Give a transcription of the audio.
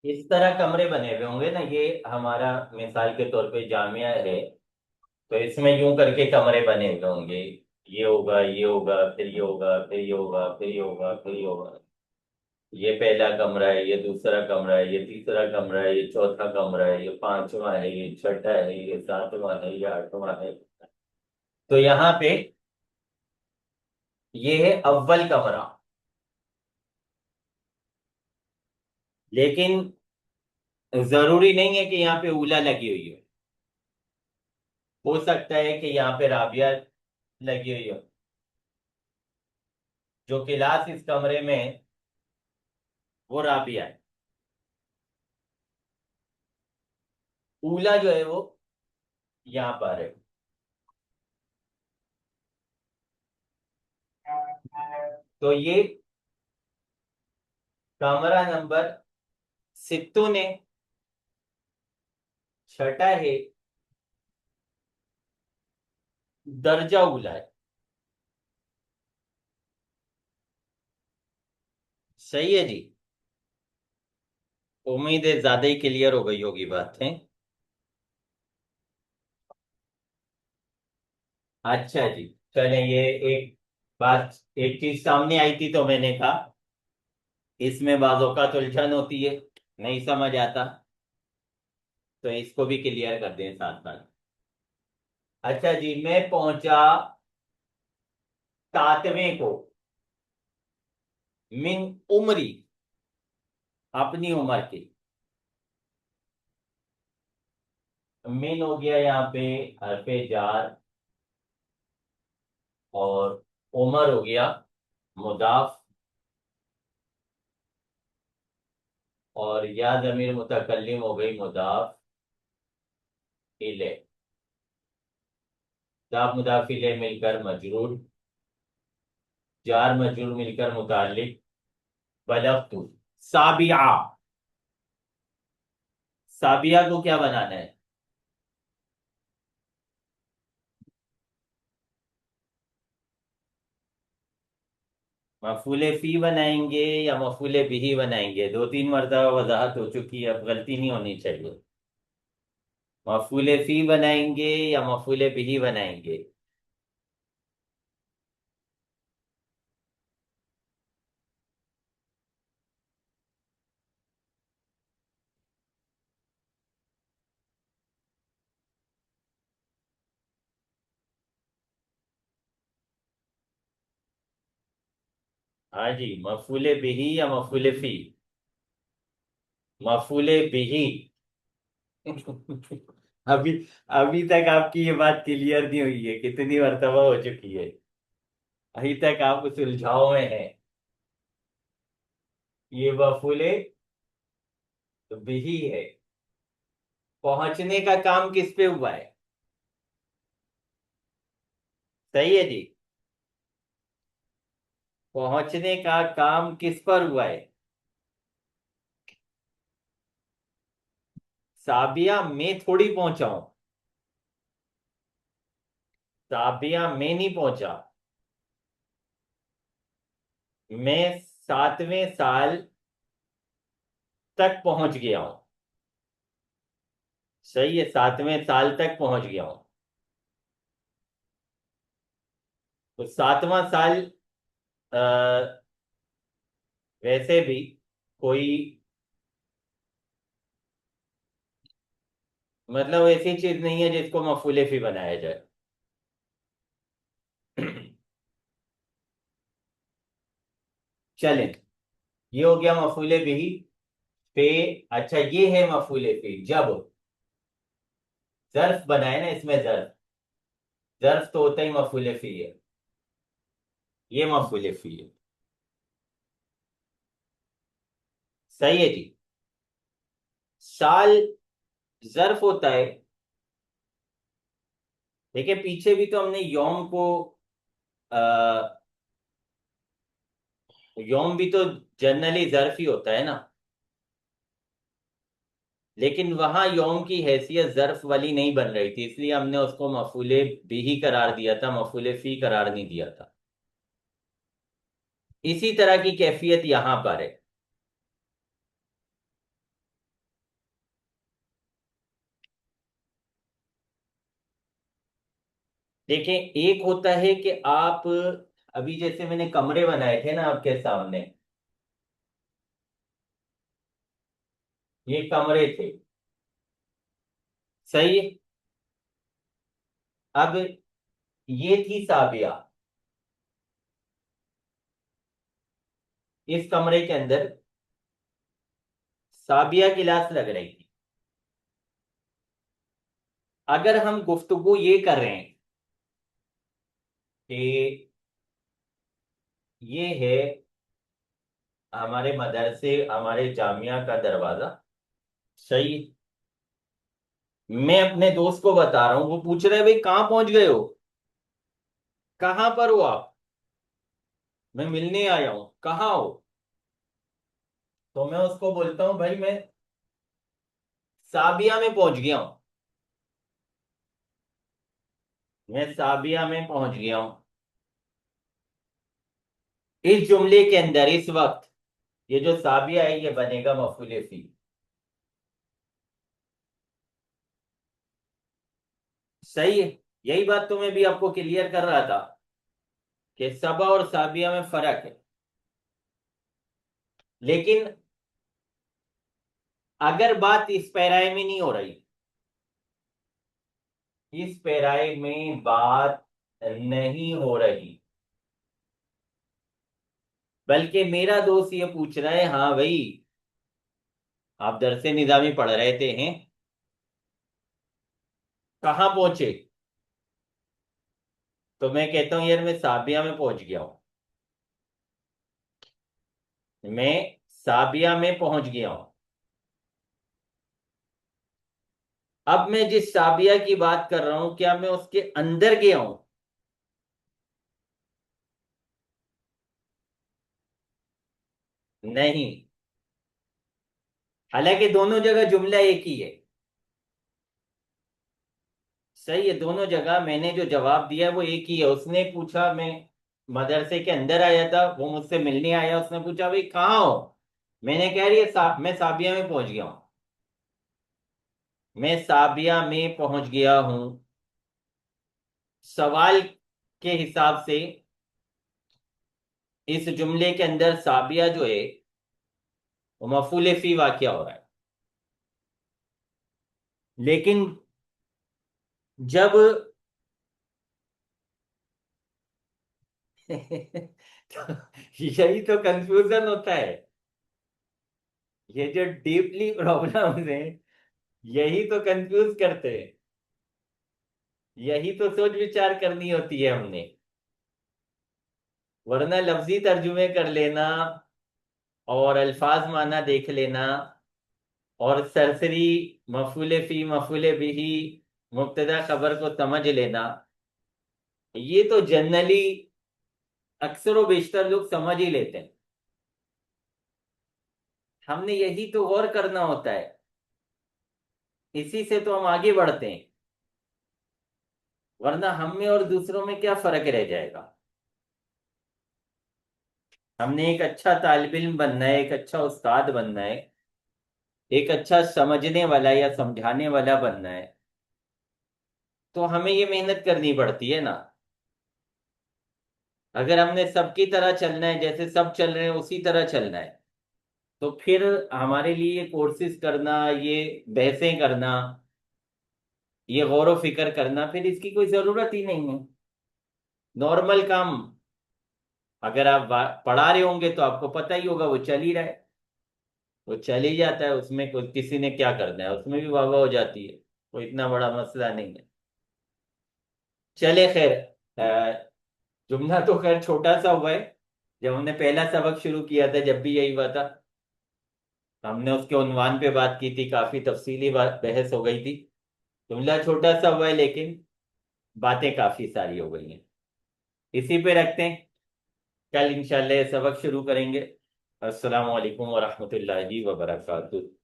इस तरह कमरे बने हुए होंगे ना, ये हमारा मिसाल के तौर पे जामिया है, तो इसमें यूं करके कमरे बने हुए होंगे। ये होगा, ये होगा, फिर ये होगा, फिर ये होगा, फिर ये होगा, फिर ये होगा। ये पहला कमरा है, ये दूसरा कमरा है, ये तीसरा कमरा है, ये चौथा कमरा है, ये पांचवा है, ये छठा है, ये सातवां है, ये आठवां है। तो यहाँ पे ये है अव्वल कमरा। लेकिन जरूरी नहीं है कि यहाँ पे उला लगी हुई हो सकता है कि यहाँ पे राबिया लगी हुई हो। जो क्लास इस कमरे में है, वो राबिया है। उला जो है वो यहाँ पर है। तो ये कमरा नंबर सित्तू ने छठा है, दर्जा उला है। सही है जी। उम्मीद है ज्यादा ही क्लियर हो गई होगी बात है। अच्छा जी। चले, ये एक बात, एक चीज सामने आई थी तो मैंने कहा इसमें बाज़ औक़ात उलझन होती है, नहीं समझ आता, तो इसको भी क्लियर कर दें साथ साथ। अच्छा जी, मैं पहुंचा सातवें को, मिन उम्री, अपनी उम्र की। मिन हो गया यहाँ पे हरफे जार, और उमर हो गया मुदाफ, और या जमीर मुतकल्लिम हो गई मुदाफ इले। मुदाफ मुदाफ इले मिलकर मजरूर, जार मजरूर मिलकर मुताल्लिक। बलगतु साबिया। साबिया को क्या बनाना है? मफूले फी बनाएंगे या मफूले बिही बनाएंगे? दो तीन मरतबा वजाहत हो चुकी है, अब गलती नहीं होनी चाहिए। मफूले फी बनाएंगे या मफूले बिही बनाएंगे? हाँ जी, मफूले बिही या मफूले फी? मफूले बिही। अभी अभी तक आपकी ये बात क्लियर नहीं हुई है, कितनी मरतबा हो चुकी है। अभी तक आप उस उलझाव में हैं। ये मफूले बिही है। पहुंचने का काम किस पे हुआ है? सही है जी। पहुंचने का काम किस पर हुआ है? साबिया में थोड़ी पहुंचा हूं। साबिया में नहीं पहुंचा। मैं सातवें साल तक पहुंच गया हूं। सही है, सातवें साल तक पहुंच गया हूं। तो सातवां साल, आ, वैसे भी कोई, मतलब ऐसी चीज नहीं है जिसको मफूले फी बनाया जाए। चलें, ये हो गया मफूले बिही पे। अच्छा, ये है मफूले फी जब जर्फ बनाए ना, इसमें जर्फ, जर्फ तो होता ही मफूले फी है। ये मफूले फी है। सही है जी। साल जर्फ होता है। देखिए, पीछे भी तो हमने यौम को, आ, यौम भी तो जनरली जर्फ ही होता है ना। लेकिन वहां यौम की हैसियत जर्फ वाली नहीं बन रही थी, इसलिए हमने उसको मफूले बिही करार दिया था, मफूले फी करार नहीं दिया था। इसी तरह की कैफियत यहां पर है। देखें, एक होता है कि आप अभी जैसे मैंने कमरे बनाए थे ना आपके सामने, ये कमरे थे, सही है। अब ये थी साबिया, इस कमरे के अंदर साबिया की लाश लग रही थी। अगर हम गुफ्तगू ये कर रहे हैं कि ये है हमारे मदरसे, हमारे जामिया का दरवाजा, सही। मैं अपने दोस्त को बता रहा हूं, वो पूछ रहा है भाई कहाँ पहुंच गए हो, कहाँ पर हो आप। मैं मिलने आया हूं, कहाँ हो। तो मैं उसको बोलता हूँ भाई मैं साबिया में पहुंच गया हूं, मैं साबिया में पहुंच गया हूं। इस जुमले के अंदर इस वक्त ये जो साबिया है ये बनेगा मफूले फी। सही है। यही बात तो मैं भी आपको क्लियर कर रहा था कि सबा और साबिया में फर्क है। लेकिन अगर बात इस पैराए में नहीं हो रही, इस पैराए में बात नहीं हो रही, बल्कि मेरा दोस्त ये पूछ रहा है, हाँ भाई आप दरसे निजामी पढ़ रहे थे हैं, कहाँ पहुंचे। तो मैं कहता हूं यार मैं साबिया में पहुंच गया हूं, मैं साबिया में पहुंच गया हूं। अब मैं जिस साबिया की बात कर रहा हूं, क्या मैं उसके अंदर गया हूं। नहीं। हालांकि दोनों जगह जुमला एक ही है, सही है। दोनों जगह मैंने जो जवाब दिया वो एक ही है। उसने पूछा मैं मदरसे के अंदर आया था, वो मुझसे मिलने आया, उसने पूछा भाई कहाँ हो। मैंने कह रही है मैं साबिया में पहुंच गया हूं, मैं साबिया में पहुंच गया हूं। सवाल के हिसाब से इस जुमले के अंदर साबिया जो है वो मफूल फी वाक़या हो रहा है। लेकिन जब तो यही तो कंफ्यूजन होता है, ये जो डीपली प्रॉब्लम है यही तो कंफ्यूज करते हैं, यही तो सोच विचार करनी होती है हमने। वरना लफ्जी तर्जुमे कर लेना और अल्फाज माना देख लेना और सरसरी मफूले फी मफूले बिही मुब्तदा खबर को समझ लेना, ये तो जनरली अक्सर व बेशतर लोग समझ ही लेते हैं। हमने यही तो गौर करना होता है, इसी से तो हम आगे बढ़ते हैं। वरना हम में और दूसरों में क्या फर्क रह जाएगा। हमने एक अच्छा तालिब इल्म बनना है, एक अच्छा उस्ताद बनना है, एक अच्छा समझने वाला या समझाने वाला बनना है, तो हमें ये मेहनत करनी पड़ती है ना। अगर हमने सबकी तरह चलना है, जैसे सब चल रहे हैं उसी तरह चलना है, तो फिर हमारे लिए कोर्सेज करना, ये बहसें करना, ये गौर व फिक्र करना, फिर इसकी कोई जरूरत ही नहीं है। नॉर्मल काम अगर आप पढ़ा रहे होंगे तो आपको पता ही होगा, वो चल ही रहा है, वो चल ही जाता है, उसमें कोई किसी ने क्या करना है, उसमें भी वाह वाह हो जाती है, कोई इतना बड़ा मसला नहीं है। चले खैर, अ, जुमला तो खैर छोटा सा हुआ है। जब हमने पहला सबक शुरू किया था जब भी यही हुआ था, हमने उसके उन्वान पे बात की थी, काफी तफसीली बात बहस हो गई थी। जुमला छोटा सा हुआ है लेकिन बातें काफी सारी हो गई हैं। इसी पे रखते हैं, कल इंशाल्लाह ये सबक शुरू करेंगे। अस्सलाम वालेकुम वरहमतुल्लाहि वबरकातुहू।